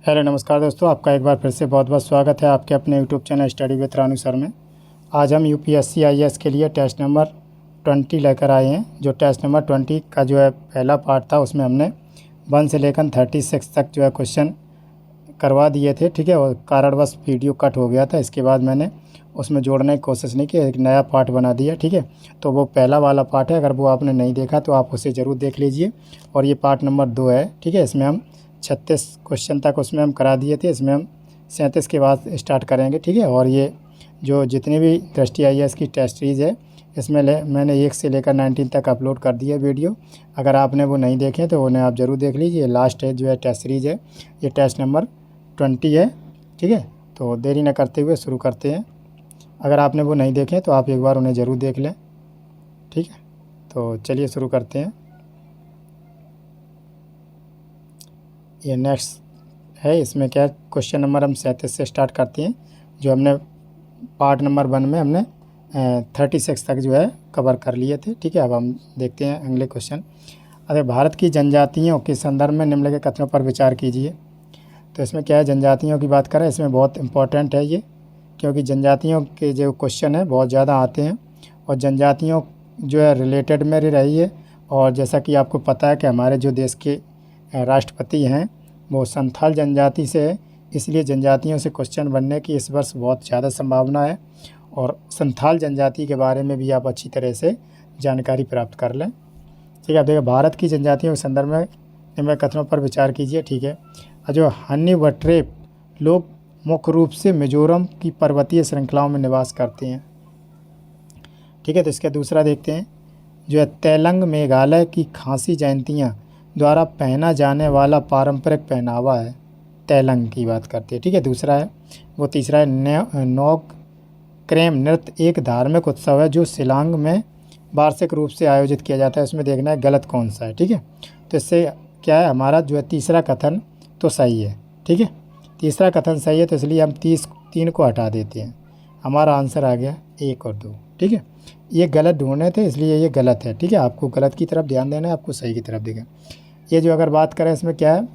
Hello नमस्कार दोस्तों, आपका एक बार फिर से बहुत बहुत स्वागत है आपके अपने YouTube channel study with Ranu sir में। आज हम यूपीएससी आईएएस के लिए टेस्ट नंबर 20 लेकर आए हैं। जो टेस्ट नंबर 20 का जो है पहला पार्ट था, उसमें हमने 1 से लेकर 36 तक जो है क्वेश्चन करवा दिए थे, ठीक है। और कारणवश वीडियो कट हो गया था, इसके बाद मैंने उसमें जोड़ने की कोशिश नहीं की, एक नया पार्ट बना दिया, ठीक है। तो वो पहला वाला पार्ट है, अगर वो आपने नहीं देखा तो आप उसे ज़रूर देख लीजिए। और ये पार्ट नंबर 2 है, ठीक है। इसमें हम 36 क्वेश्चन तक उसमें हम करा दिए थे, इसमें हम 37 के बाद स्टार्ट करेंगे, ठीक है। और ये जो जितनी भी दृष्टि आईएएस की टेस्ट सीरीज़ है, इसमें मैंने 1 से लेकर 19 तक अपलोड कर दिया वीडियो। अगर आपने वो नहीं देखे तो उन्हें आप ज़रूर देख लीजिए। लास्ट है जो है टेस्ट सीरीज़ है, ये टेस्ट नंबर 20 है, ठीक है। तो देरी न करते हुए शुरू करते हैं। अगर आपने वो नहीं देखे तो आप एक बार उन्हें ज़रूर देख लें, ठीक है। तो चलिए शुरू करते हैं। ये नेक्स्ट है, इसमें क्या क्वेश्चन नंबर हम 37 से स्टार्ट करते हैं। जो हमने पार्ट नंबर 1 में हमने 36 तक जो है कवर कर लिए थे, ठीक है। अब हम देखते हैं अगले क्वेश्चन। अरे भारत की जनजातियों के संदर्भ में निम्नलिखित कथनों पर विचार कीजिए। तो इसमें क्या है, जनजातियों की बात करें, इसमें बहुत इंपॉर्टेंट है ये, क्योंकि जनजातियों के जो क्वेश्चन है बहुत ज़्यादा आते हैं और जनजातियों जो है रिलेटेड में रही है। और जैसा कि आपको पता है कि हमारे जो देश के राष्ट्रपति हैं वो संथाल जनजाति से है, इसलिए जनजातियों से क्वेश्चन बनने की इस वर्ष बहुत ज़्यादा संभावना है। और संथाल जनजाति के बारे में भी आप अच्छी तरह से जानकारी प्राप्त कर लें, ठीक है। आप देखिए, भारत की जनजातियों के संदर्भ में निम्न कथनों पर विचार कीजिए, ठीक है। जो हन्नी वट्रेप लोग मुख्य रूप से मिजोरम की पर्वतीय श्रृंखलाओं में निवास करते हैं, ठीक है। तो इसका दूसरा देखते हैं, जो है तैलंग मेघालय की खासी जयंतियाँ द्वारा पहना जाने वाला पारंपरिक पहनावा है, तैलंग की बात करते हैं, ठीक है। दूसरा है वो तीसरा है नोक क्रेम नृत्य एक धार्मिक उत्सव है जो शिलांग में वार्षिक रूप से आयोजित किया जाता है। उसमें देखना है गलत कौन सा है, ठीक है। तो इससे क्या है, हमारा जो है तीसरा कथन तो सही है, ठीक है। तीसरा कथन सही है, तो इसलिए हम 3 को हटा देते हैं। हमारा आंसर आ गया 1 और 2, ठीक है। ये गलत ढूंढने थे इसलिए ये गलत है, ठीक है। आपको गलत की तरफ ध्यान देना है, आपको सही की तरफ देखें। ये जो अगर बात करें, इसमें क्या है,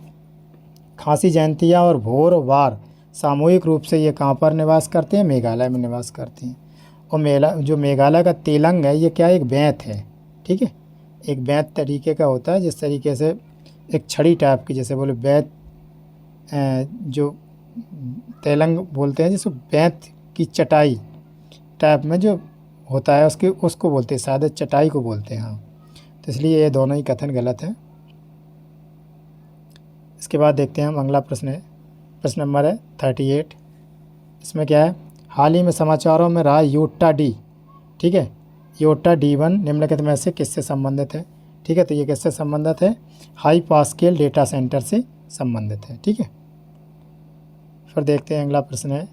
खासी जयंतियाँ और भोर वार सामूहिक रूप से ये कहाँ पर निवास करते हैं, मेघालय में निवास करते हैं। और जो मेघालय का तेलंग है, ये क्या है, एक बैंत है, ठीक है। एक बैंत तरीके का होता है, जिस तरीके से एक छड़ी टाइप की, जैसे बोले बैंत, जो तेलंग बोलते हैं जिसको बैंत की चटाई टाइप में जो होता है उसको बोलते हैं, शायद चटाई को बोलते हैं, हाँ। तो इसलिए ये दोनों ही कथन गलत हैं। इसके बाद देखते हैं हम अगला प्रश्न है, प्रश्न नंबर है 38। इसमें क्या है, हाल ही में समाचारों में रहा योटा डी, ठीक है, योटा D1 निम्नलिखित में से किससे संबंधित है, ठीक है। तो ये किससे संबंधित है, हाई पास्केल डेटा सेंटर से संबंधित है, ठीक है। फिर देखते हैं अगला प्रश्न है,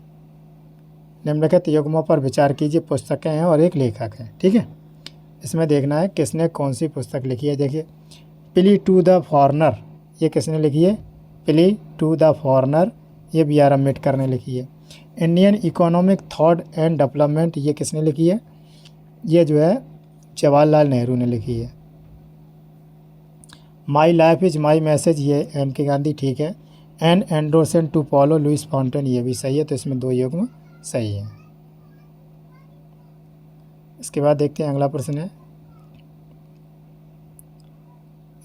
निम्नलिखित युग्मों पर विचार कीजिए। पुस्तकें हैं और एक लेखक है, ठीक है। इसमें देखना है किसने कौन सी पुस्तक लिखी है। देखिए, प्ली टू द फॉरेनर, ये किसने लिखी है, प्ली टू द फॉरेनर, ये B.R. अम्बेडकर ने लिखी है। Indian economic thought and development, ये किसने लिखी है, ये जो है जवाहरलाल नेहरू ने लिखी है। My life is my message, ये M.K. गांधी, ठीक है। एन Andersen to Paulo Luis Fountain, ये भी सही है। तो इसमें 2 युग्म सही है। इसके बाद देखते हैं अगला प्रश्न है,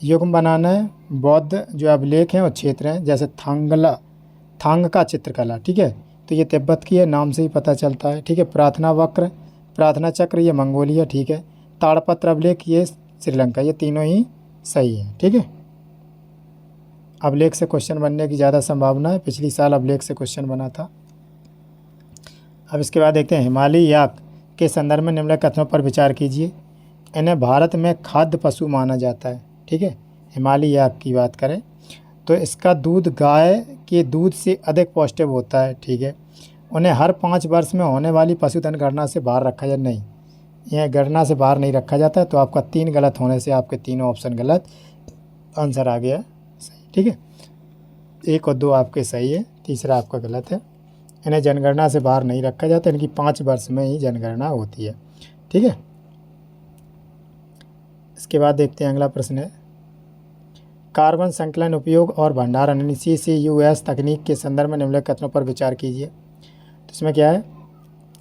युग्म बनाना है, बौद्ध जो अभिलेख हैं और क्षेत्र हैं, जैसे थांग का चित्रकला, ठीक है। तो ये तिब्बत की है, नाम से ही पता चलता है, ठीक है। प्रार्थना वक्र, प्रार्थना चक्र, ये मंगोलिया, ठीक है। ताड़पत्र अभिलेख, ये श्रीलंका, ये तीनों ही सही है, ठीक है। अभिलेख से क्वेश्चन बनने की ज़्यादा संभावना है, पिछली साल अभिलेख से क्वेश्चन बना था। अब इसके बाद देखते हैं, हिमालयी याक के संदर्भ में निम्नलिखित कथनों पर विचार कीजिए। इन्हें भारत में खाद्य पशु माना जाता है, ठीक है। हिमालयी याक की बात करें तो इसका दूध गाय के दूध से अधिक पौष्टिक होता है, ठीक है। उन्हें हर 5 वर्ष में होने वाली पशुधन गणना से बाहर रखा जाए, नहीं, यह गणना से बाहर नहीं रखा जाता है। तो आपका 3 गलत होने से आपके तीनों ऑप्शन गलत, आंसर आ गया सही, ठीक है। 1 और 2 आपके सही है, तीसरा आपका गलत है। इन्हें जनगणना से बाहर नहीं रखा जाता, इनकी 5 वर्ष में ही जनगणना होती है, ठीक है। इसके बाद देखते हैं अगला प्रश्न है, कार्बन संकलन उपयोग और भंडारण यानी CCUS तकनीक के संदर्भ में निम्नलिखित कथनों पर विचार कीजिए। तो इसमें क्या है,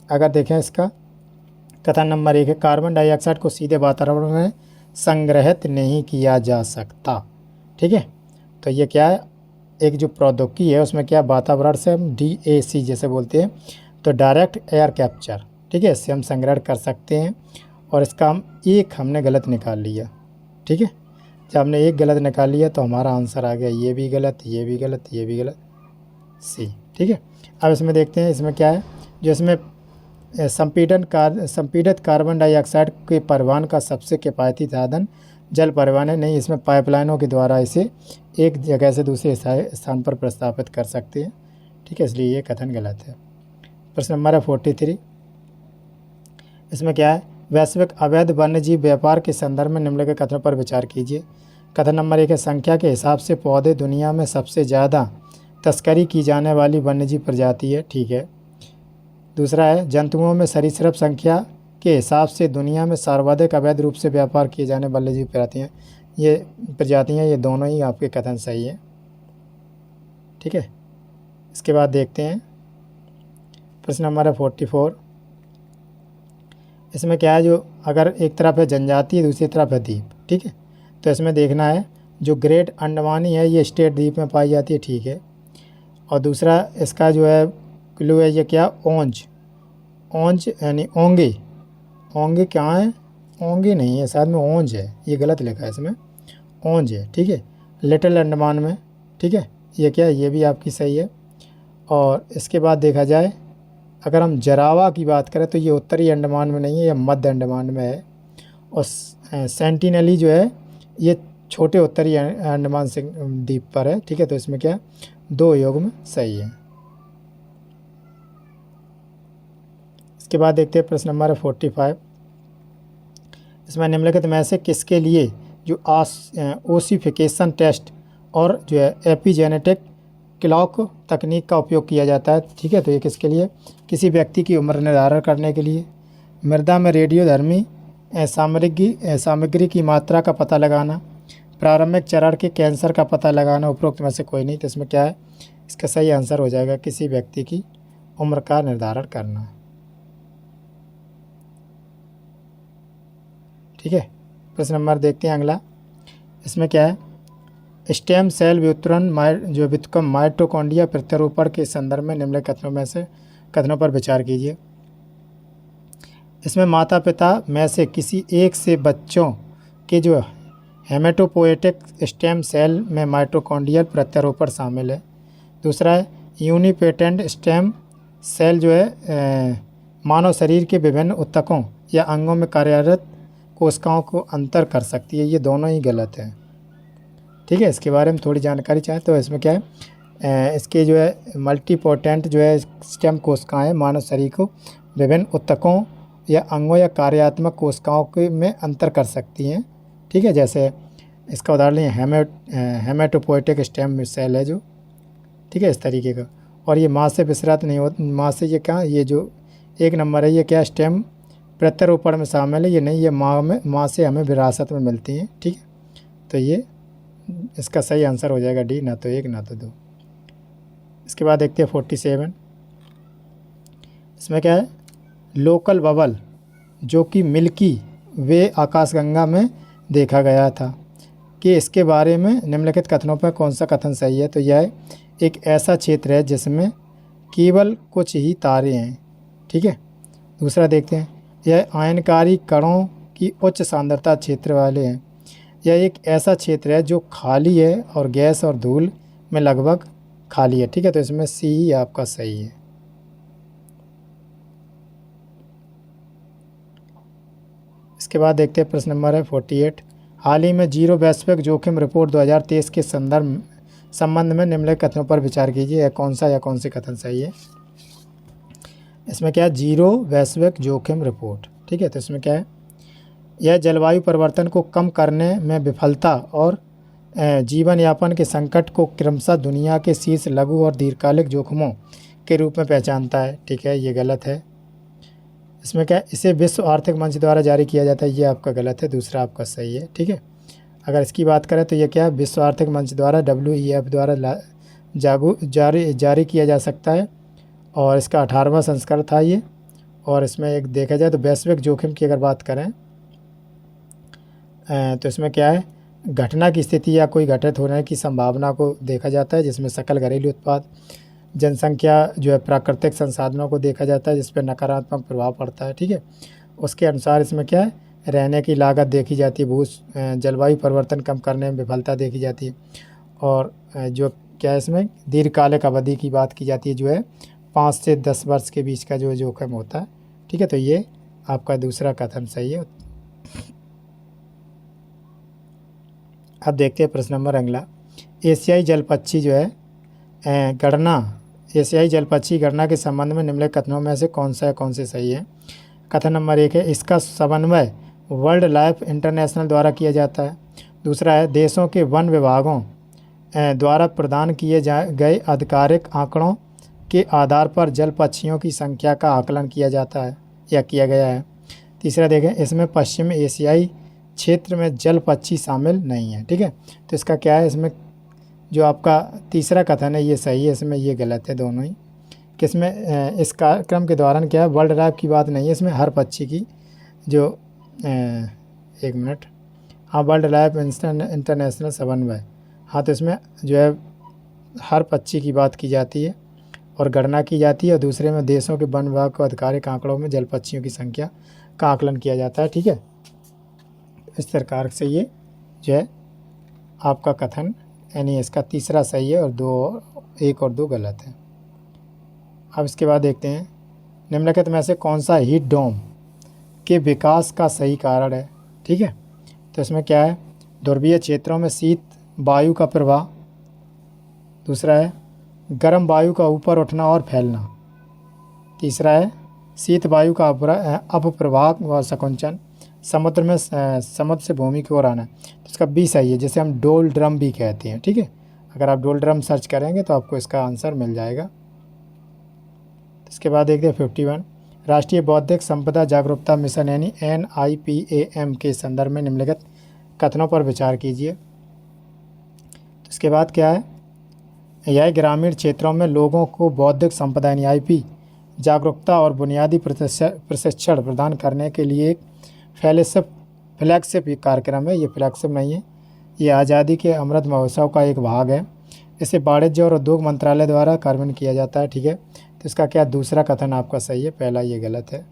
अगर देखें इसका कथन नंबर 1 है, कार्बन डाइऑक्साइड को सीधे वातावरण में संग्रहित नहीं किया जा सकता। ठीक है, तो ये क्या है, एक जो प्रौद्योगिकी है उसमें क्या, वातावरण से हम DAC जैसे बोलते हैं, तो डायरेक्ट एयर कैप्चर, ठीक है, इससे हम संग्रहण कर सकते हैं। और इसका हमने गलत निकाल लिया। ठीक है, जब हमने एक गलत निकाल लिया तो हमारा आंसर आ गया ये भी गलत, ये भी गलत, ये भी गलत, C। ठीक है, अब इसमें देखते हैं इसमें क्या है, जो इसमें संपीड़ित कार्बन डाइऑक्साइड के परिवहन का सबसे किफ़ायती साधन जल परिवहन है। नहीं, इसमें पाइपलाइनों के द्वारा इसे एक जगह से दूसरे स्थान पर प्रस्तापित कर सकते हैं। ठीक है, इसलिए ये कथन गलत है। प्रश्न नंबर 43, इसमें क्या है, वैश्विक अवैध वन्यजीव व्यापार के संदर्भ में निम्नलिखित कथनों पर विचार कीजिए। कथन नंबर 1 है, संख्या के हिसाब से पौधे दुनिया में सबसे ज़्यादा तस्करी की जाने वाली वन्यजीव प्रजाति है। ठीक है। दूसरा है, जंतुओं में सरीसृप संख्या के हिसाब से दुनिया में सर्वाधिक अवैध रूप से व्यापार किए जाने वाले जीव प्रजातियाँ ये दोनों ही आपके कथन सही है। ठीक है, इसके बाद देखते हैं प्रश्न नंबर 44, इसमें क्या है, जो अगर एक तरफ है जनजातीय दूसरी तरफ है द्वीप। ठीक है, तो इसमें देखना है जो ग्रेट अंडमानी है ये स्टेट द्वीप में पाई जाती है। ठीक है, और दूसरा इसका जो है क्लू है ये क्या, ओंज यानी ओंगे, ओंगे क्या है, ओंगे नहीं है, शायद में ओंज है, ये गलत लिखा है, इसमें ओंज है। ठीक है, लिटिल अंडमान में। ठीक है, ये क्या है, ये भी आपकी सही है। और इसके बाद देखा जाए अगर हम जरावा की बात करें तो ये उत्तरी अंडमान में नहीं है, ये मध्य अंडमान में है। और सेंटिनली जो है ये छोटे उत्तरी अंडमान से द्वीप पर है। ठीक है, तो इसमें क्या 2 युग्म सही है। इसके बाद देखते हैं प्रश्न नंबर 45, इसमें निम्नलिखित में से किसके लिए जो ओसिफिकेशन टेस्ट और जो है एपिजेनेटिक क्लॉक तकनीक का उपयोग किया जाता है। ठीक है, तो ये किसके लिए, किसी व्यक्ति की उम्र निर्धारण करने के लिए, मृदा में रेडियोधर्मी सामग्री की मात्रा का पता लगाना, प्रारंभिक चरण के कैंसर का पता लगाना, उपरोक्त में से कोई नहीं। तो इसमें क्या है, इसका सही आंसर हो जाएगा किसी व्यक्ति की उम्र का निर्धारण करना। ठीक है, प्रश्न नंबर देखते हैं अगला, इसमें क्या है, स्टेम सेल व्युत्पन्न माइटोकॉन्ड्रिया प्रत्यारोपण के संदर्भ में निम्नलिखित कथनों में से कथनों पर विचार कीजिए। इसमें माता पिता में से किसी एक से बच्चों के जो हेमेटोपोएटिक स्टेम सेल में माइटोकॉन्ड्रियल प्रत्यारोपण शामिल है। दूसरा है, यूनिपेटेंट स्टेम सेल जो है मानव शरीर के विभिन्न ऊतकों या अंगों में कार्यरत कोशिकाओं को अंतर कर सकती है। ये दोनों ही गलत हैं। ठीक है, इसके बारे में थोड़ी जानकारी चाहें तो इसमें क्या है, इसके जो है मल्टीपोटेंट जो है स्टेम कोशिकाएं मानव शरीर को विभिन्न ऊतकों या अंगों या कार्यात्मक कोशिकाओं के में अंतर कर सकती हैं। ठीक है, जैसे इसका उदाहरण लें हेमेटोपोएटिक स्टेम सेल है जो, ठीक है, इस तरीके का। और ये माँ से विसरित नहीं होता, माँ से ये क्या, ये जो 1 नंबर है ये क्या स्टेम प्रत्यारोपण में शामिल है, ये नहीं, ये माँ से हमें विरासत में मिलती हैं। ठीक है, तो ये इसका सही आंसर हो जाएगा D, ना तो 1 ना तो 2। इसके बाद देखते हैं 47, इसमें क्या है, लोकल बबल जो कि मिल्की वे आकाशगंगा में देखा गया था कि इसके बारे में निम्नलिखित कथनों पर कौन सा कथन सही है। तो यह एक ऐसा क्षेत्र है जिसमें केवल कुछ ही तारे हैं। ठीक है, दूसरा देखते हैं, यह आयनकारी कणों की उच्च सांद्रता क्षेत्र वाले हैं। यह एक ऐसा क्षेत्र है जो खाली है और गैस और धूल में लगभग खाली है। ठीक है, तो इसमें C ही आपका सही है। इसके बाद देखते हैं प्रश्न नंबर है 48, हाल ही में जीरो वैश्विक जोखिम रिपोर्ट 2023 के संबंध में निम्नलिखित कथनों पर विचार कीजिए। कौन सा या कौन से कथन सही है। इसमें क्या है, जीरो वैश्विक जोखिम रिपोर्ट। ठीक है, तो इसमें क्या है, यह जलवायु परिवर्तन को कम करने में विफलता और जीवन यापन के संकट को क्रमशः दुनिया के शीर्ष लघु और दीर्घकालिक जोखिमों के रूप में पहचानता है। ठीक है, ये गलत है। इसमें क्या है, इसे विश्व आर्थिक मंच द्वारा जारी किया जाता है, ये आपका गलत है, दूसरा आपका सही है। ठीक है, अगर इसकी बात करें तो ये क्या है, विश्व आर्थिक मंच द्वारा WEF द्वारा जारी किया जा सकता है और इसका 18वां संस्करण था ये। और इसमें एक देखा जाए तो वैश्विक जोखिम की अगर बात करें तो इसमें क्या है, घटना की स्थिति या कोई घटित होने की संभावना को देखा जाता है, जिसमें सकल घरेलू उत्पाद, जनसंख्या जो है, प्राकृतिक संसाधनों को देखा जाता है जिस पर नकारात्मक प्रभाव पड़ता है। ठीक है, उसके अनुसार इसमें क्या है, रहने की लागत देखी जाती है, जलवायु परिवर्तन कम करने में विफलता देखी जाती है। और जो क्या है, इसमें दीर्घकालिक अवधि की बात की जाती है, जो है 5 से 10 वर्ष के बीच का जो जोखिम होता है। ठीक है, तो ये आपका दूसरा कथन सही है। अब देखते हैं प्रश्न नंबर अगला। एशियाई जलपक्षी जो है गणना, एशियाई जलपक्षी गणना के संबंध में निम्नलिखित कथनों में से कौन सा है, कौन से सही है। कथन नंबर 1 है, इसका समन्वय वर्ल्ड लाइफ इंटरनेशनल द्वारा किया जाता है। दूसरा है, देशों के वन विभागों द्वारा प्रदान किए गए आधिकारिक आंकड़ों के आधार पर जल पक्षियों की संख्या का आकलन किया जाता है या किया गया है। तीसरा देखें, इसमें पश्चिम एशियाई क्षेत्र में जल पक्षी शामिल नहीं है। ठीक है, तो इसका क्या है, इसमें जो आपका तीसरा कथन है ये सही है, इसमें ये गलत है दोनों ही। किसमें इस कार्यक्रम के दौरान क्या है, वर्ल्ड लाइफ की बात नहीं है, इसमें हर पक्षी की जो एक मिनट, हाँ, वर्ल्ड लाइफ इंटरनेशनल समन्वय, हाँ, तो इसमें जो है हर पक्षी की बात की जाती है और गणना की जाती है। और दूसरे में देशों के वन विभाग को आधिकारिक आंकड़ों में जल पक्षियों की संख्या का आकलन किया जाता है। ठीक है, इस प्रकार से ये जो है आपका कथन, यानी इसका तीसरा सही है और 1 और 2 गलत है। अब इसके बाद देखते हैं, निम्नलिखित में से कौन सा हीट डोम के विकास का सही कारण है। ठीक है, तो इसमें क्या है, ध्रुवीय क्षेत्रों में शीत वायु का प्रवाह। दूसरा है, गर्म वायु का ऊपर उठना और फैलना। तीसरा है, शीत वायु का अपप्रवाह व संकुचन। समुद्र से भूमि की ओर आना। तो इसका बी सही है, जिसे हम डोल ड्रम भी कहते हैं। ठीक है, अगर आप डोल ड्रम सर्च करेंगे तो आपको इसका आंसर मिल जाएगा। इसके बाद देखते हैं 51, राष्ट्रीय बौद्धिक संपदा जागरूकता मिशन यानी NIPAM के संदर्भ में निम्नलिखित कथनों पर विचार कीजिए। तो इसके बाद क्या है, यह ग्रामीण क्षेत्रों में लोगों को बौद्धिक संपदा यानी IP जागरूकता और बुनियादी प्रशिक्षण प्रदान करने के लिए एक फ्लैगशिप कार्यक्रम है। ये फ्लैगशिप नहीं है, ये आज़ादी के अमृत महोत्सव का एक भाग है। इसे वाणिज्य और उद्योग मंत्रालय द्वारा कार्यान्वित किया जाता है। ठीक है, तो इसका क्या दूसरा कथन आपका सही है, पहला ये गलत है।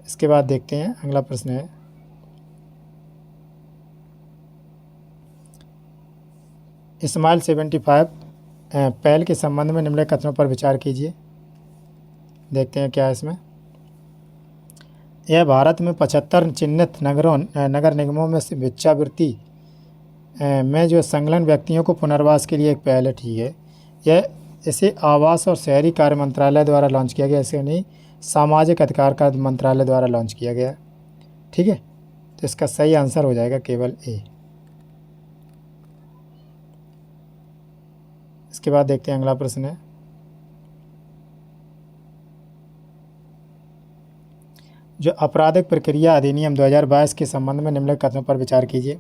इसके बाद देखते हैं अगला प्रश्न है, इस्माइल 75 पहल के संबंध में निम्नलिखित कथनों पर विचार कीजिए। देखते हैं क्या है इसमें। यह भारत में 75 चिन्हित नगर निगमों में से भिक्षावृत्ति में जो संलग्न व्यक्तियों को पुनर्वास के लिए एक पहल है। ठीक है, इसे आवास और शहरी कार्य मंत्रालय द्वारा लॉन्च किया गया, इसे नहीं सामाजिक अधिकार का मंत्रालय द्वारा लॉन्च किया गया। ठीक है, तो इसका सही आंसर हो जाएगा केवल ए। इसके बाद देखते हैं अगला प्रश्न है, जो आपराधिक प्रक्रिया अधिनियम 2022 के संबंध में निम्नलिखित कथनों पर विचार कीजिए।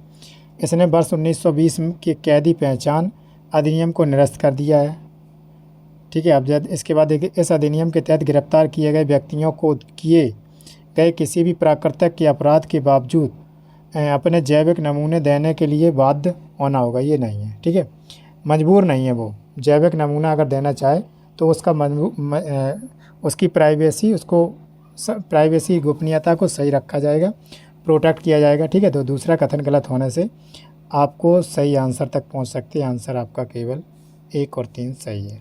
इसने वर्ष 1920 के कैदी पहचान अधिनियम को निरस्त कर दिया है। ठीक है, अब इसके बाद देखिए, इस अधिनियम के तहत गिरफ्तार किए गए व्यक्तियों को किए गए किसी भी प्राकृतिक के अपराध के बावजूद अपने जैविक नमूने देने के लिए बाध्य होना होगा। ये नहीं है, ठीक है, मजबूर नहीं है वो। जैविक नमूना अगर देना चाहे तो उसका उसकी प्राइवेसी गोपनीयता को सही रखा जाएगा, प्रोटेक्ट किया जाएगा। ठीक है, तो दूसरा कथन गलत होने से आपको सही आंसर तक पहुंच सकते हैं। आंसर आपका केवल 1 और 3 सही है।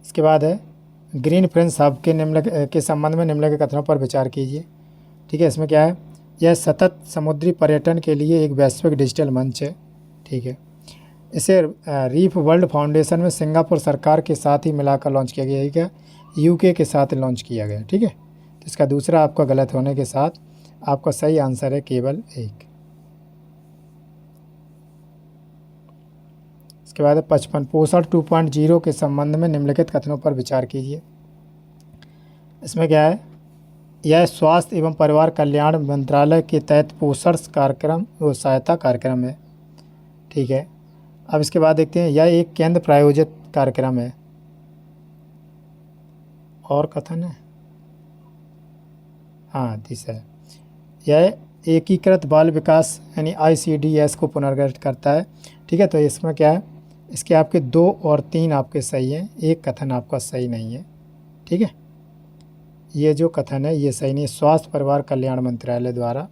इसके बाद है, ग्रीन फ्रेंड्स हब के संबंध में निम्नलिखित कथनों पर विचार कीजिए। ठीक है, इसमें क्या है, यह सतत समुद्री पर्यटन के लिए एक वैश्विक डिजिटल मंच है। ठीक है, इसे रीफ वर्ल्ड फाउंडेशन में सिंगापुर सरकार के साथ ही मिलाकर लॉन्च किया गया है। क्या UK के साथ लॉन्च किया गया। ठीक है, तो इसका दूसरा आपका गलत होने के साथ आपका सही आंसर है केवल 1। इसके बाद 55 पोषण 2.0 के संबंध में निम्नलिखित कथनों पर विचार कीजिए। इसमें क्या है, यह स्वास्थ्य एवं परिवार कल्याण मंत्रालय के तहत पोषण कार्यक्रम व सहायता कार्यक्रम है। ठीक है, अब इसके बाद देखते हैं, यह एक केंद्र प्रायोजित कार्यक्रम है। और कथन है, हाँ तीसरा है, यह एकीकृत बाल विकास यानी ICDS को पुनर्गठित करता है। ठीक है, तो इसमें क्या है, इसके आपके 2 और 3 आपके सही हैं, एक कथन आपका सही नहीं है। ठीक है, ये जो कथन है ये सही नहीं है, स्वास्थ्य परिवार कल्याण मंत्रालय द्वारा।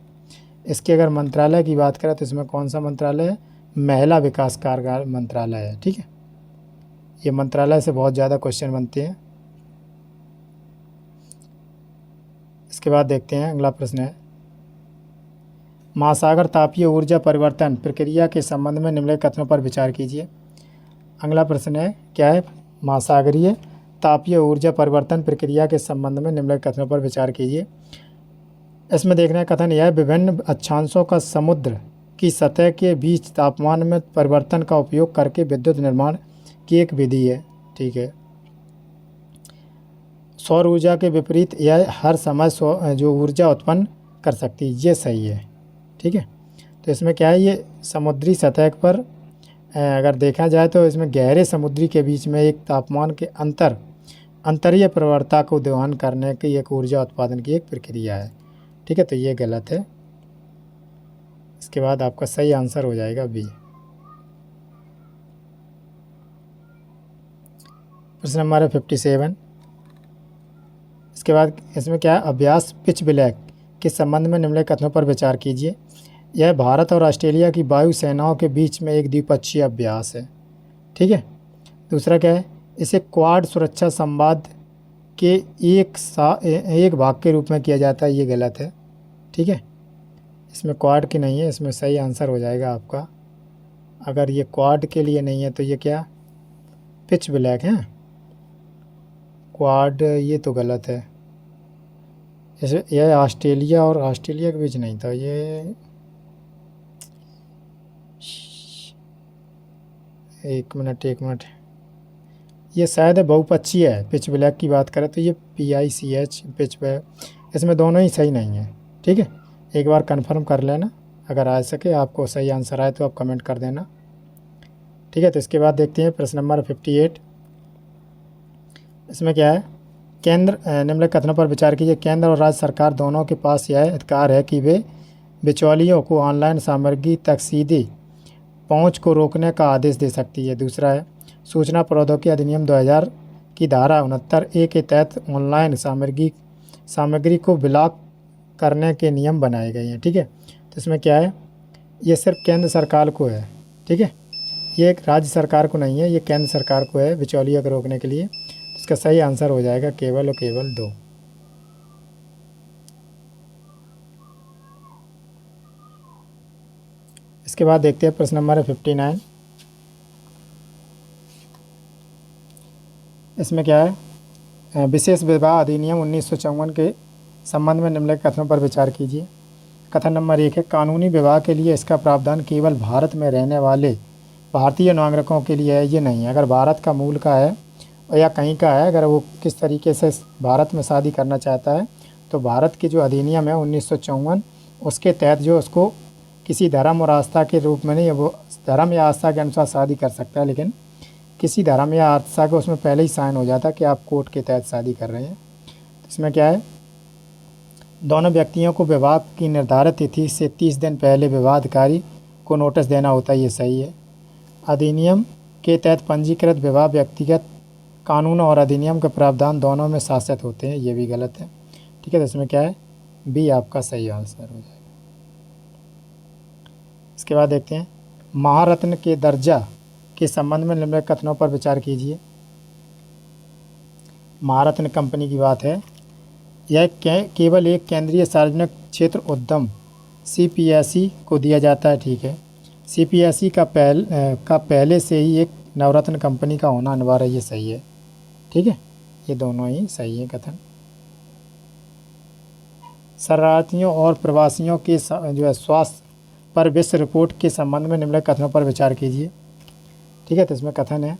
इसके अगर मंत्रालय की बात करें तो इसमें कौन सा मंत्रालय है, महिला विकास कार्य मंत्रालय है। ठीक है, ये मंत्रालय से बहुत ज़्यादा क्वेश्चन बनते हैं। इसके बाद देखते हैं अगला प्रश्न है, महासागर तापीय ऊर्जा परिवर्तन प्रक्रिया के संबंध में निम्नलिखित कथनों पर विचार कीजिए। अगला प्रश्न है क्या है, महासागरीय तापीय ऊर्जा परिवर्तन प्रक्रिया के संबंध में निम्नलिखित कथनों पर विचार कीजिए। इसमें देखना है कथन यह विभिन्न अक्षांशों का समुद्र की सतह के बीच तापमान में परिवर्तन का उपयोग करके विद्युत निर्माण की एक विधि है। ठीक है, सौर ऊर्जा के विपरीत यह हर समय जो ऊर्जा उत्पन्न कर सकती है, ये सही है। ठीक है, तो इसमें क्या है, ये समुद्री सतह पर अगर देखा जाए तो इसमें गहरे समुद्री के बीच में एक तापमान के अंतरीय प्रवणता को दोहन करने की एक ऊर्जा उत्पादन की एक प्रक्रिया है। ठीक है, तो ये गलत है। इसके बाद आपका सही आंसर हो जाएगा बी। प्रश्न नंबर है 57। इसके बाद इसमें क्या है, अभ्यास पिच ब्लैक के संबंध में निम्नलिखित कथनों पर विचार कीजिए। यह भारत और ऑस्ट्रेलिया की वायु सेनाओं के बीच में एक द्विपक्षीय अभ्यास है। ठीक है, दूसरा क्या है, इसे क्वाड सुरक्षा संवाद के एक भाग के रूप में किया जाता है, ये गलत है। ठीक है, इसमें क्वाड की नहीं है, इसमें सही आंसर हो जाएगा आपका, अगर ये क्वाड के लिए नहीं है तो ये क्या, पिच ब्लैक है, क्वाड ये तो गलत है। जैसे यह ऑस्ट्रेलिया और ऑस्ट्रेलिया के बीच नहीं था, ये एक मिनट, ये शायद है बहुपक्षीय है। पिच ब्लैक की बात करें तो ये PICH पिच ब्लैक, इसमें दोनों ही सही नहीं है। ठीक है, एक बार कंफर्म कर लेना, अगर आ सके आपको सही आंसर आए तो आप कमेंट कर देना। ठीक है, तो इसके बाद देखते हैं प्रश्न नंबर 58। इसमें क्या है, केंद्र निम्नलिखित कथनों पर विचार कीजिए। केंद्र और राज्य सरकार दोनों के पास यह अधिकार है कि वे बिचौलियों को ऑनलाइन सामग्री तक सीधी पहुंच को रोकने का आदेश दे सकती है। दूसरा है, सूचना प्रौद्योगिकी अधिनियम 2000 की धारा 69A के तहत ऑनलाइन सामग्री को ब्लॉक करने के नियम बनाए गए हैं। ठीक है, तो इसमें क्या है, ये सिर्फ केंद्र सरकार को है। ठीक है, ये एक राज्य सरकार को नहीं है, ये केंद्र सरकार को है बिचौलियों को रोकने के लिए। तो इसका सही आंसर हो जाएगा केवल और केवल 2। इसके बाद देखते हैं प्रश्न नंबर 59। इसमें क्या है, विशेष विवाह अधिनियम 1954 के संबंध में निम्नलिखित कथनों पर विचार कीजिए। कथन नंबर 1 है, कानूनी विवाह के लिए इसका प्रावधान केवल भारत में रहने वाले भारतीय नागरिकों के लिए है, ये नहीं है। अगर भारत का मूल का है या कहीं का है, अगर वो किस तरीके से भारत में शादी करना चाहता है तो भारत की जो अधिनियम है 1954 उसके तहत जो उसको किसी धर्म और आस्था के रूप में नहीं, वो धर्म या आस्था के अनुसार शादी कर सकता है, लेकिन किसी धर्म या आस्था को उसमें पहले ही साइन हो जाता है कि आप कोर्ट के तहत शादी कर रहे हैं। तो इसमें क्या है, दोनों व्यक्तियों को विवाह की निर्धारित तिथि से 30 दिन पहले विवाह अधिकारी को नोटिस देना होता है, ये सही है। अधिनियम के तहत पंजीकृत विवाह व्यक्तिगत कानून और अधिनियम के प्रावधान दोनों में शासित होते हैं, ये भी गलत है। ठीक है, तो इसमें क्या है, बी आपका सही आंसर हो जाएगा। इसके बाद देखते हैं, महारत्न के दर्जा के संबंध में निम्नलिखित कथनों पर विचार कीजिए। महारत्न कंपनी की बात है, यह केवल एक केंद्रीय सार्वजनिक क्षेत्र उद्यम CPSE को दिया जाता है। ठीक है, CPSE का पहले से ही एक नवरत्न कंपनी का होना अनिवार्य है, ये सही है। ठीक है, ये दोनों ही सही है कथन। शरणार्थियों और प्रवासियों के जो है स्वास्थ्य पर विश्व रिपोर्ट के संबंध में निम्नलिखित कथनों पर विचार कीजिए। ठीक है, तो इसमें कथन है,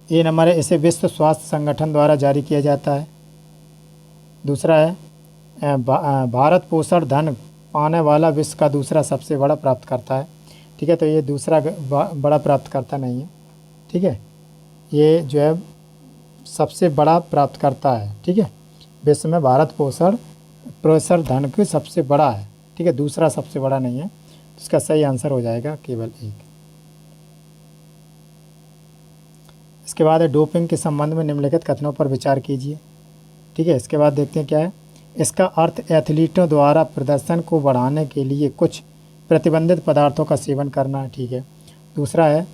ये नंबर है, इसे विश्व स्वास्थ्य संगठन द्वारा जारी किया जाता है। दूसरा है भारत पोषण धन पाने वाला विश्व का दूसरा सबसे बड़ा प्राप्तकर्ता है। ठीक है, तो ये दूसरा बड़ा प्राप्तकर्ता नहीं है। ठीक है, ये जो है सबसे बड़ा प्राप्तकर्ता है। ठीक है, विश्व में भारत पोषण धन की सबसे बड़ा है। ठीक है, दूसरा सबसे बड़ा नहीं है। तो इसका सही आंसर हो जाएगा केवल एक। इसके बाद है डोपिंग के संबंध में निम्नलिखित कथनों पर विचार कीजिए। ठीक है, इसके बाद देखते हैं क्या है। इसका अर्थ एथलीटों द्वारा प्रदर्शन को बढ़ाने के लिए कुछ प्रतिबंधित पदार्थों का सेवन करना है। ठीक है, दूसरा है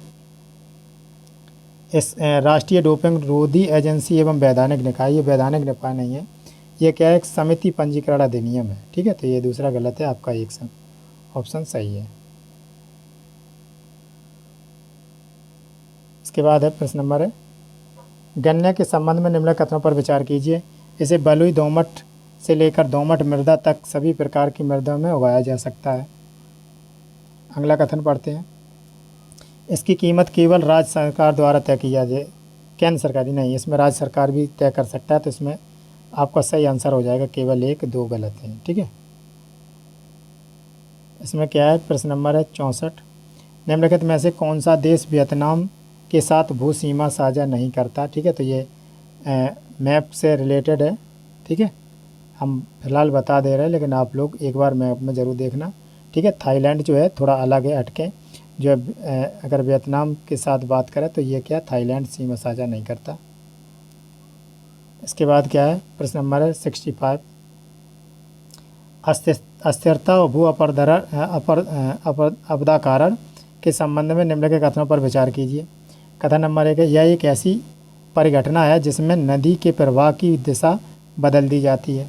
इस राष्ट्रीय डोपिंग रोधी एजेंसी एवं वैधानिक निकाय, ये वैधानिक निकाय नहीं है, ये क्या है, एक समिति पंजीकरण अधिनियम है। ठीक है, तो ये दूसरा गलत है, आपका एक ऑप्शन सही है। इसके बाद है प्रश्न नंबर है गन्ने के संबंध में निम्नलिखित कथनों पर विचार कीजिए। इसे बलुई दोमट से लेकर दोमट मृदा तक सभी प्रकार की मृदा में उगाया जा सकता है। अगला कथन पढ़ते हैं। इसकी कीमत केवल राज्य सरकार द्वारा तय की जाती है, केंद्र सरकारी नहीं, इसमें राज्य सरकार भी तय कर सकता है। तो इसमें आपका सही आंसर हो जाएगा केवल एक, दो गलत हैं। ठीक है, इसमें क्या है, प्रश्न नंबर है 64। निम्नलिखित में से कौन सा देश वियतनाम के साथ भू सीमा साझा नहीं करता। ठीक है, तो ये मैप से रिलेटेड है। ठीक है, हम फिलहाल बता दे रहे हैं, लेकिन आप लोग एक बार मैप में ज़रूर देखना। ठीक है, थाईलैंड जो है थोड़ा अलग है, हटके, जो अगर वियतनाम के साथ बात करें तो ये क्या, थाईलैंड सीमा साझा नहीं करता। इसके बाद क्या है, प्रश्न नंबर है 65। अस्थिरता और भू अपदा कारण के संबंध में निम्नलिखित कथनों पर विचार कीजिए। कथन नंबर 1 है, यह एक ऐसी परिघटना है जिसमें नदी के प्रवाह की दिशा बदल दी जाती है।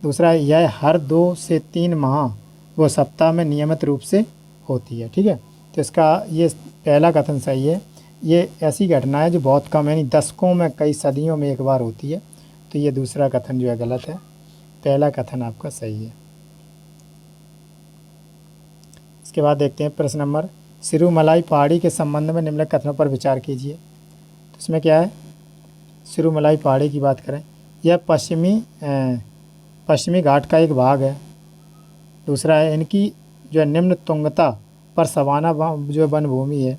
दूसरा है, यह हर 2 से 3 माह व सप्ताह में नियमित रूप से होती है। ठीक है, तो इसका ये पहला कथन सही है। ये ऐसी घटना है जो बहुत कम, यानी दशकों में, कई सदियों में एक बार होती है। तो ये दूसरा कथन जो है गलत है, पहला कथन आपका सही है। इसके बाद देखते हैं प्रश्न नंबर, सिरुमलाई पहाड़ी के संबंध में निम्नलिखित कथनों पर विचार कीजिए। तो इसमें क्या है, सिरुमलाई पहाड़ी की बात करें, यह पश्चिमी घाट का एक भाग है। दूसरा है, इनकी जो है निम्न तुंगता पर सवाना जो वन भूमि है।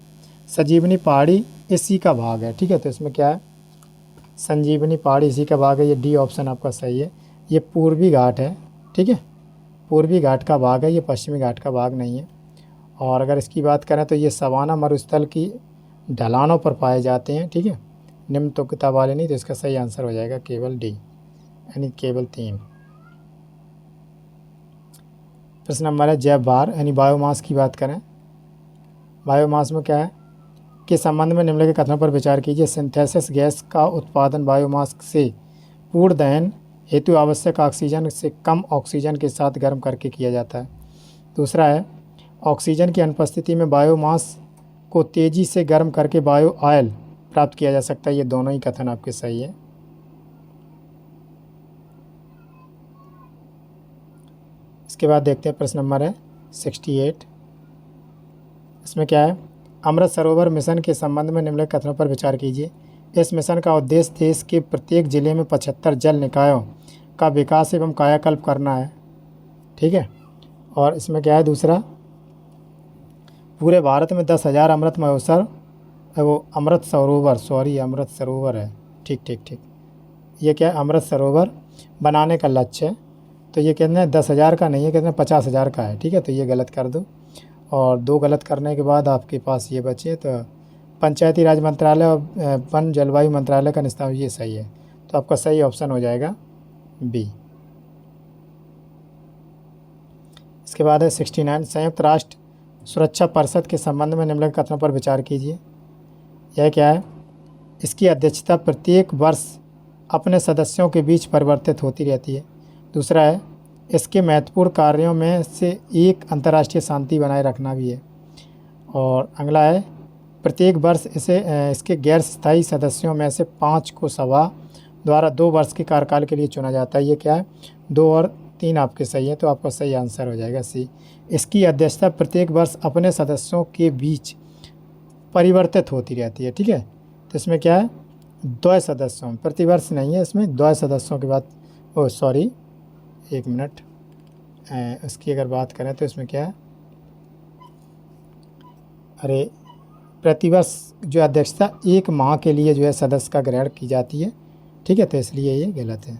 संजीवनी पहाड़ी इसी का भाग है। ठीक है, तो इसमें क्या है, संजीवनी पहाड़ी इसी का भाग है। ये डी ऑप्शन आपका सही है। ये पूर्वी घाट है। ठीक है, पूर्वी घाट का भाग है, ये पश्चिमी घाट का भाग नहीं है। और अगर इसकी बात करें तो ये सवाना मरुस्थल की ढलानों पर पाए जाते हैं। ठीक है, निम्न तुंगता वाले नहीं। तो इसका सही आंसर हो जाएगा केवल डी, यानी केवल 3। प्रश्न नंबर है जैव भार, यानी बायोमास की बात करें। बायोमास में क्या है, के संबंध में निम्नलिखित कथनों पर विचार कीजिए। सिंथेसिस गैस का उत्पादन बायोमास से पूर्ण दहन हेतु आवश्यक ऑक्सीजन से कम ऑक्सीजन के साथ गर्म करके किया जाता है। दूसरा है, ऑक्सीजन की अनुपस्थिति में बायोमास को तेज़ी से गर्म करके बायो ऑयल प्राप्त किया जा सकता है। ये दोनों ही कथन आपके सही है। इसके बाद देखते हैं प्रश्न नंबर है 68। इसमें क्या है, अमृत सरोवर मिशन के संबंध में निम्नलिखित कथनों पर विचार कीजिए। इस मिशन का उद्देश्य देश के प्रत्येक जिले में 75 जल निकायों का विकास एवं कायाकल्प करना है। ठीक है, और इसमें क्या है, दूसरा, पूरे भारत में 10,000 अमृत सरोवर है। ठीक, ये क्या है, अमृत सरोवर बनाने का लक्ष्य है। तो ये कहते हैं 10,000 का नहीं है, कहते हैं 50,000 का है। ठीक है, तो ये गलत कर दो, और 2 गलत करने के बाद आपके पास ये बचे। तो पंचायती राज मंत्रालय और वन जलवायु मंत्रालय का निस्तार, ये सही है। तो आपका सही ऑप्शन हो जाएगा बी। इसके बाद है 69। संयुक्त राष्ट्र सुरक्षा परिषद के संबंध में निम्नलिखित कथनों पर विचार कीजिए। यह क्या है, इसकी अध्यक्षता प्रत्येक वर्ष अपने सदस्यों के बीच परिवर्तित होती रहती है। दूसरा है, इसके महत्वपूर्ण कार्यों में से एक अंतर्राष्ट्रीय शांति बनाए रखना भी है। और अगला है, प्रत्येक वर्ष इसके गैर स्थायी सदस्यों में से 5 को सभा द्वारा 2 वर्ष के कार्यकाल के लिए चुना जाता है। ये क्या है, 2 और 3 आपके सही है। तो आपका सही आंसर हो जाएगा सी। इसकी अध्यक्षता प्रत्येक वर्ष अपने सदस्यों के बीच परिवर्तित होती रहती है। ठीक है, तो इसमें क्या है, 2 सदस्यों, प्रतिवर्ष नहीं है, इसमें 2 सदस्यों के बाद ओ सॉरी, एक मिनट, इसकी अगर बात करें तो इसमें क्या है, अरे प्रतिवर्ष जो अध्यक्षता 1 माह के लिए जो है सदस्य का ग्रहण की जाती है, ठीक है, तो इसलिए ये गलत है।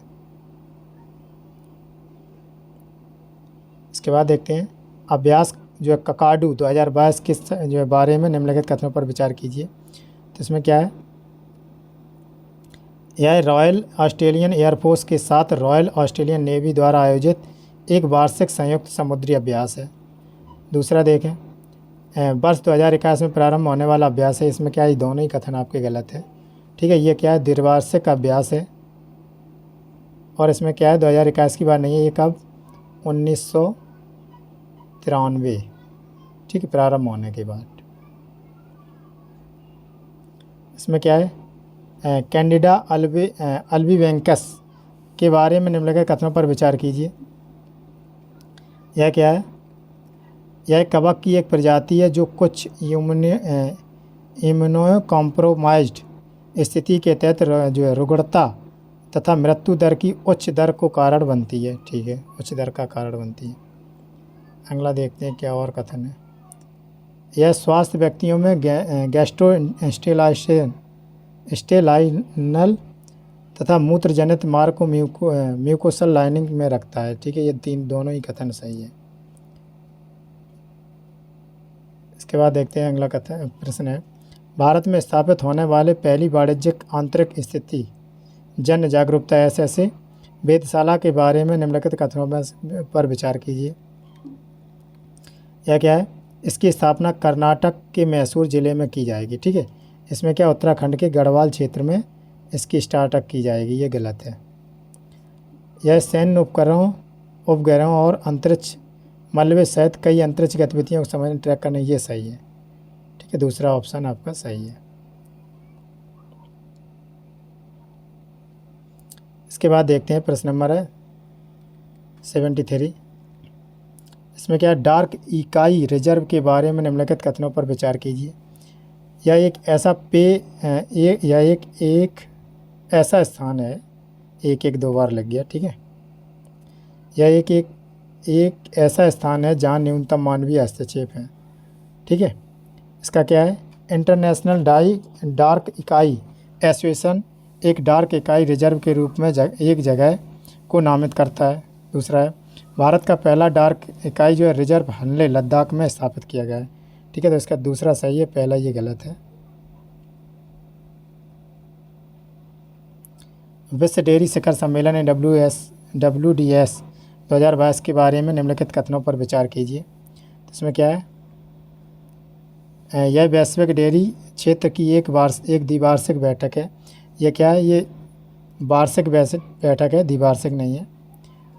इसके बाद देखते हैं अभ्यास जो है ककाडू 2022 किस जो है बारे में निम्नलिखित कथनों पर विचार कीजिए। तो इसमें क्या है, यह रॉयल ऑस्ट्रेलियन एयरफोर्स के साथ रॉयल ऑस्ट्रेलियन नेवी द्वारा आयोजित एक वार्षिक संयुक्त समुद्री अभ्यास है। दूसरा देखें, वर्ष 2021 में प्रारंभ होने वाला अभ्यास है। इसमें क्या है, दोनों ही कथन आपके गलत है, ठीक है। ये क्या है, द्विवार्षिक अभ्यास है, और इसमें क्या है 2021 की बात नहीं है, ये कब 1993, ठीक है, प्रारंभ होने के बाद। इसमें क्या है, कैंडिडा अल्बिवेंकस के बारे में निम्नलिखित कथनों पर विचार कीजिए। यह क्या है, यह कवक की एक प्रजाति है जो कुछ इम्यूनो कॉम्प्रोमाइज्ड स्थिति के तहत जो है रुग्णता तथा मृत्यु दर की उच्च दर को कारण बनती है, ठीक है, उच्च दर का कारण बनती है। अगला देखते हैं क्या और कथन है। यह स्वस्थ व्यक्तियों में गैस्ट्रोइंटेस्टाइनल तथा मूत्रजनित मार्ग को म्यूकोसल लाइनिंग में रखता है, ठीक है। ये दोनों ही कथन सही है। इसके बाद देखते हैं अगला कथन प्रश्न है, भारत में स्थापित होने वाले पहली वाणिज्यिक आंतरिक स्थिति जन जागरूकता ऐसे वेधशाला के बारे में निम्नलिखित कथनों पर विचार कीजिए। यह क्या है, इसकी स्थापना कर्नाटक के मैसूर ज़िले में की जाएगी, ठीक है। इसमें क्या, उत्तराखंड के गढ़वाल क्षेत्र में इसकी स्टार्टअप की जाएगी, ये गलत है। यह सैन्य उपग्रहों और अंतरिक्ष मलबे सहित कई अंतरिक्ष गतिविधियों को समझने ट्रैक करने, ये सही है, ठीक है, दूसरा ऑप्शन आपका सही है। इसके बाद देखते हैं प्रश्न नंबर है 73। इसमें क्या है, डार्क इकाई रिजर्व के बारे में निम्नलिखित कथनों पर विचार कीजिए। यह एक ऐसा स्थान है, एक दो बार लग गया, ठीक है। यह एक ऐसा स्थान है जहाँ न्यूनतम मानवीय हस्तक्षेप है, ठीक है। इसका क्या है, इंटरनेशनल डार्क इकाई एसोसिएशन एक डार्क इकाई रिजर्व के रूप में एक जगह को नामित करता है। दूसरा है, भारत का पहला डार्क इकाई जो है रिजर्व हनले लद्दाख में स्थापित किया गया है, ठीक है, तो इसका दूसरा सही है, पहला ये गलत है। विश्व डेयरी शिखर सम्मेलन WDS 2022 के बारे में निम्नलिखित कथनों पर विचार कीजिए। इसमें क्या है, यह वैश्विक डेयरी क्षेत्र की एक द्विवार्षिक बैठक है। यह क्या है, ये वार्षिक बैठक है, द्विवार्षिक नहीं है।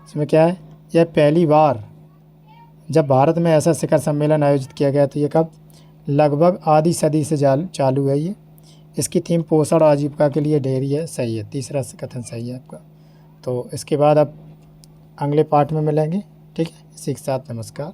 इसमें क्या है, यह पहली बार जब भारत में ऐसा शिखर सम्मेलन आयोजित किया गया, तो ये कब, लगभग आधी सदी से चालू है ये। इसकी थीम पोषण आजीविका के लिए डेयरी है, सही है, तीसरा कथन सही है आपका। तो इसके बाद अब अगले पार्ट में मिलेंगे, ठीक है। इसी के साथ नमस्कार।